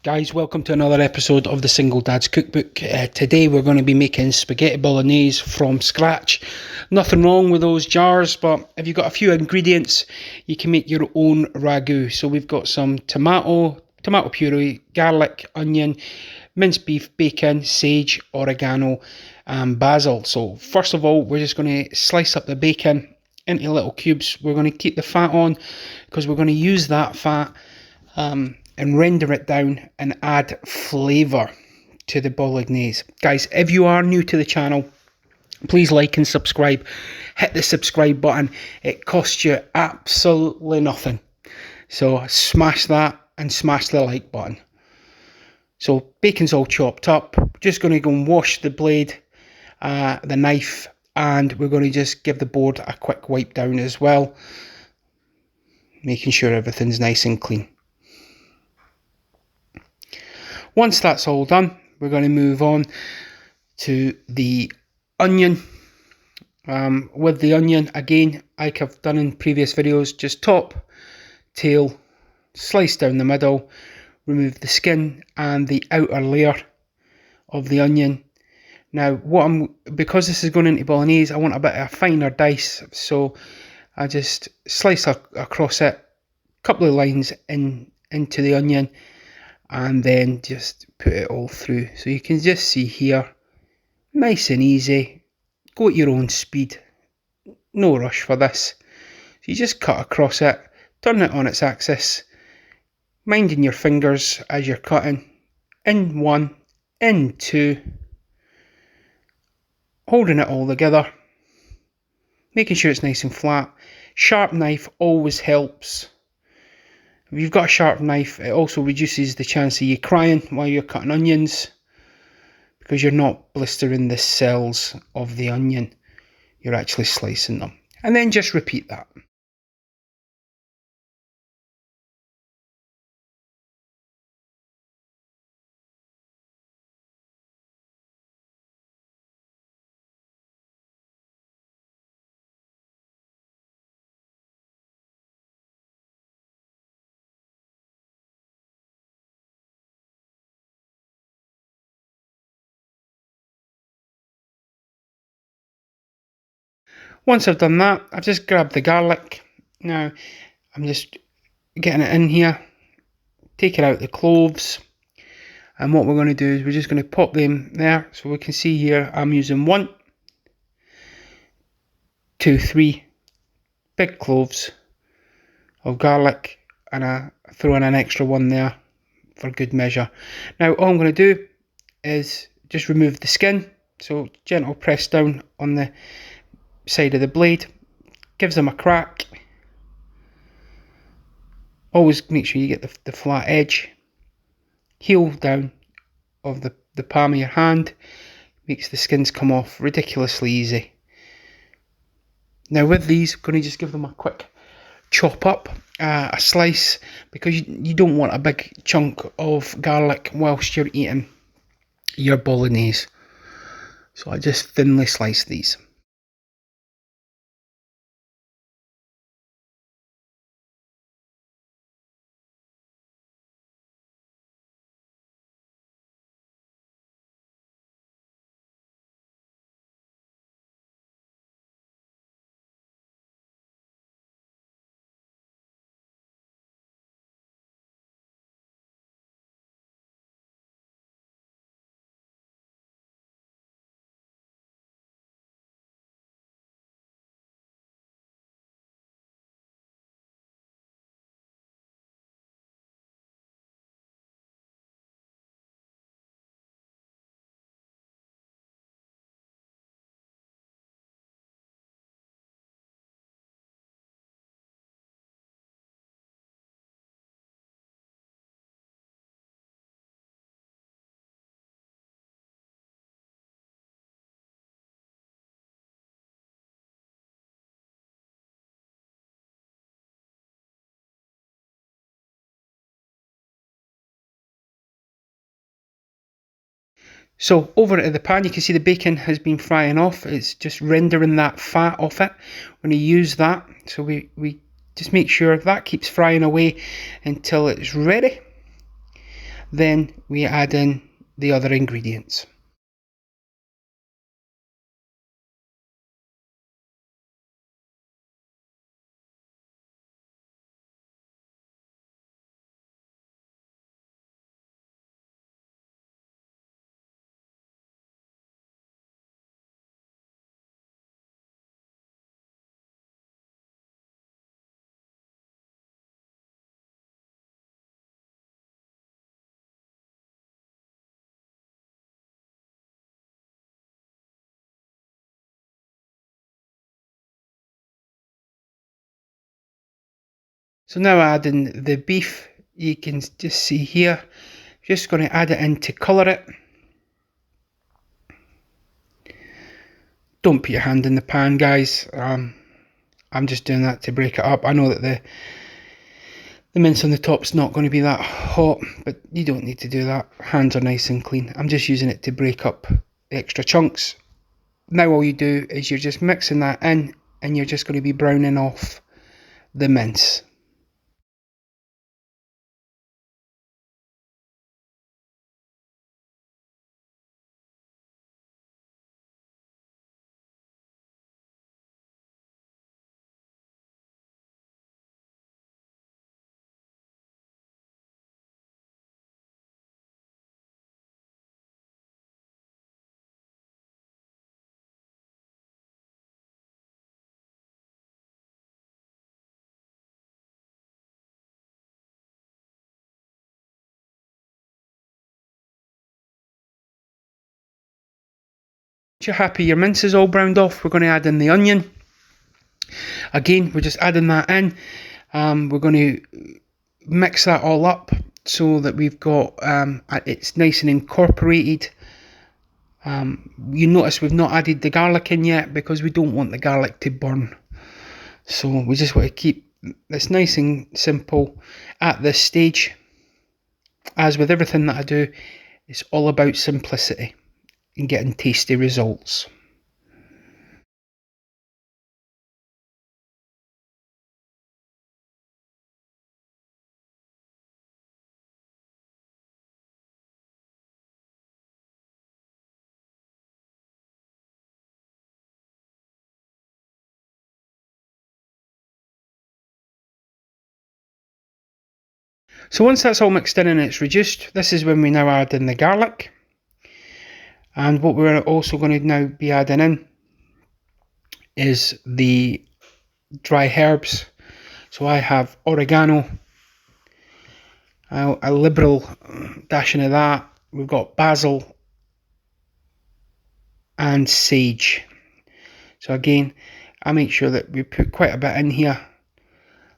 Guys, welcome to another episode of the Single Dad's Cookbook. Today we're going to be making spaghetti bolognese from scratch. Nothing wrong with those jars, but if you've got a few ingredients, you can make your own ragu. So we've got some tomato puree, garlic, onion, minced beef, bacon, sage, oregano and basil. So first of all, we're just going to slice up the bacon into little cubes. We're going to keep the fat on because we're going to use that fat and render it down and add flavour to the bolognese. Guys, if you are new to the channel, please like and subscribe. Hit the subscribe button. It costs you absolutely nothing. So smash that and smash the like button. So bacon's all chopped up. We're just going to go and wash the blade, the knife, and we're going to just give the board a quick wipe down as well, making sure everything's nice and clean. Once that's all done, we're going to move on to the onion. With the onion, again, like I've done in previous videos, just top, tail, slice down the middle, remove the skin and the outer layer of the onion. Now, because this is going into bolognese, I want a bit of a finer dice, so I just slice across it, a couple of lines into the onion, and then just put it all through. So you can just see here, nice and easy, go at your own speed, no rush for this. So you just cut across it, turn it on its axis, minding your fingers as you're cutting, in one, in two, holding it all together, making sure it's nice and flat. Sharp knife always helps. If you've got a sharp knife, it also reduces the chance of you crying while you're cutting onions, because you're not blistering the cells of the onion, you're actually slicing them. And then just repeat that. Once I've done that, I've just grabbed the garlic. Now, I'm just getting it in here, taking out the cloves, and what we're going to do is we're just going to pop them there. So we can see here I'm using 1, 2, 3 big cloves of garlic, and I throw in an extra one there for good measure. Now all I'm going to do is just remove the skin, so gentle press down on the side of the blade, gives them a crack. Always make sure you get the flat edge. Heel down of the palm of your hand, makes the skins come off ridiculously easy. Now with these, I'm going to just give them a quick chop up, a slice, because you don't want a big chunk of garlic whilst you're eating your bolognese. So I just thinly slice these. So over into the pan, you can see the bacon has been frying off. It's just rendering that fat off it. We're going to use that. So we just make sure that keeps frying away until it's ready. then we add in the other ingredients. So now adding the beef, you can just see here, just going to add it in to colour it. Don't put your hand in the pan, guys. I'm just doing that to break it up. I know that the mince on the top's not going to be that hot, but you don't need to do that. Hands are nice and clean. I'm just using it to break up extra chunks. Now all you do is you're just mixing that in, and you're just going to be browning off the mince. Once you're happy your mince is all browned off, we're going to add in the onion. Again, we're just adding that in. We're going to mix that all up so that we've got it's nice and incorporated. You notice we've not added the garlic in yet because we don't want the garlic to burn. So we just want to keep this nice and simple at this stage. As with everything that I do, it's all about simplicity and getting tasty results. So once that's all mixed in and it's reduced, this is when we now add in the garlic. And what we're also going to now be adding in is the dry herbs. So I have oregano, a liberal dashing of that. We've got basil and sage. So again, I make sure that we put quite a bit in here,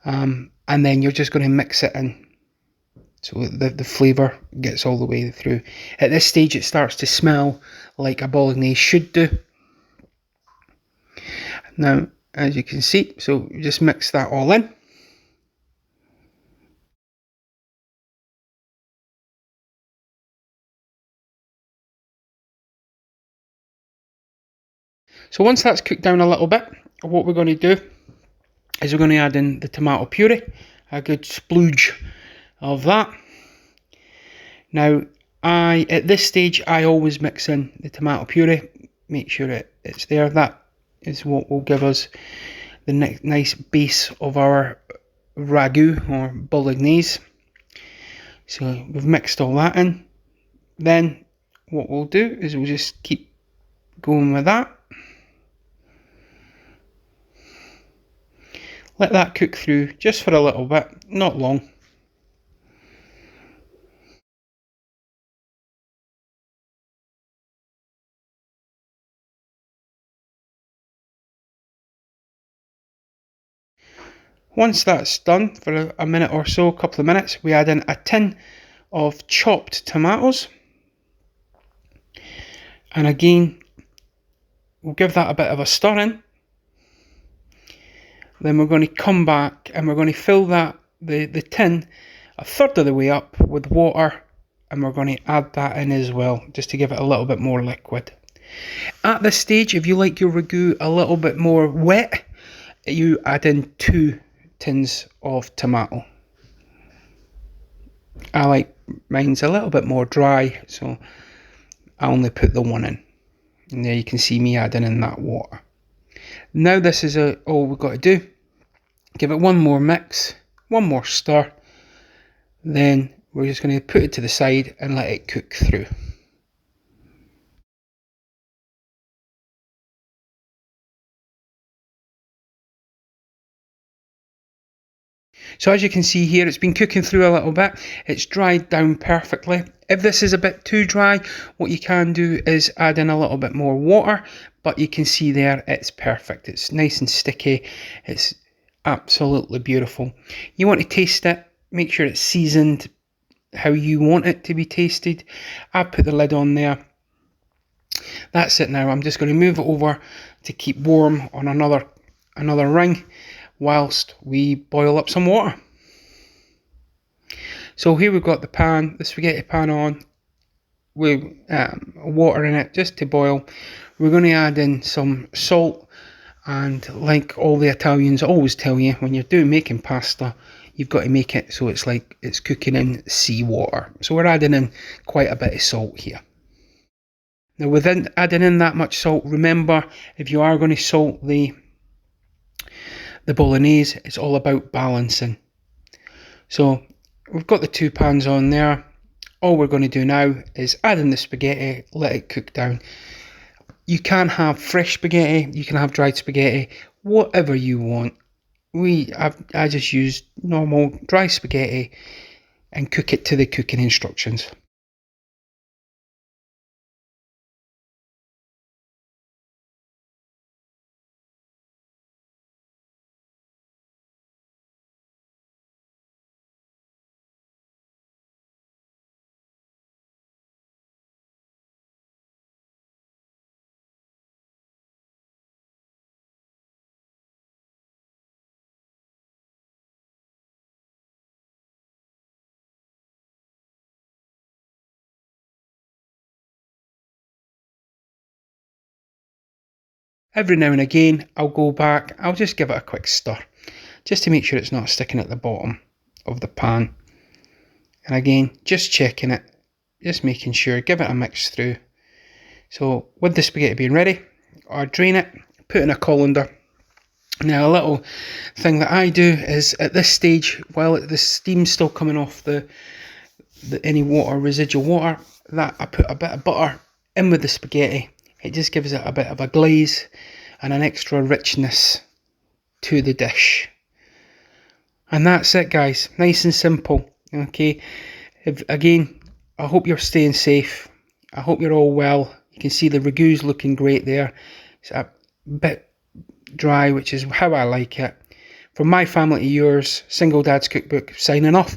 and then you're just going to mix it in so the flavour gets all the way through. At this stage it starts to smell like a Bolognese should do. Now, as you can see, so just mix that all in. So once that's cooked down a little bit, what we're going to do is we're going to add in the tomato puree, a good splooge of that. Now, at this stage, I always mix in the tomato puree, make sure it's there. That is what will give us the nice base of our ragu or Bolognese. So we've mixed all that in. Then what we'll do is we'll just keep going with that. Let that cook through just for a little bit, not long. Once that's done for a minute or so, a couple of minutes, we add in a tin of chopped tomatoes. And again, we'll give that a bit of a stir in. Then we're going to come back and we're going to fill that the tin a third of the way up with water, and we're going to add that in as well, just to give it a little bit more liquid. At this stage, if you like your ragu a little bit more wet, you add in 2 tins of tomato. I like Mine's a little bit more dry, so I only put the one in. And there you can see me adding in that water. Now this is all we've got to do. Give it one more mix, one more stir. Then we're just going to put it to the side and let it cook through. So as you can see here, it's been cooking through a little bit. It's dried down perfectly. If this is a bit too dry, what you can do is add in a little bit more water, but you can see there it's perfect. It's nice and sticky. It's absolutely beautiful. You want to taste it, make sure it's seasoned how you want it to be tasted. I've put the lid on there. That's it now. I'm just going to move it over to keep warm on another ring whilst we boil up some water. So here we've got the spaghetti pan on with water in it just to boil. We're going to add in some salt, and like all the Italians always tell you, when you're making pasta, you've got to make it so it's like it's cooking in seawater. So we're adding in quite a bit of salt here. Now within adding in that much salt, remember, if you are going to salt the Bolognese, it's all about balancing. So we've got the two pans on there. All we're going to do now is add in the spaghetti, let it cook down. You can have fresh spaghetti, you can have dried spaghetti, whatever you want. I just use normal dry spaghetti and cook it to the cooking instructions. Every now and again, I'll go back, I'll just give it a quick stir, just to make sure it's not sticking at the bottom of the pan. And again, just checking it, just making sure, give it a mix through. So with the spaghetti being ready, I drain it, put in a colander. Now a little thing that I do is at this stage, while the steam's still coming off any residual water, that I put a bit of butter in with the spaghetti. It just gives it a bit of a glaze and an extra richness to the dish. And that's it, guys. Nice and simple. Okay. Again, I hope you're staying safe. I hope you're all well. You can see the ragu's looking great there. It's a bit dry, which is how I like it. From my family to yours, Single Dad's Cookbook, signing off.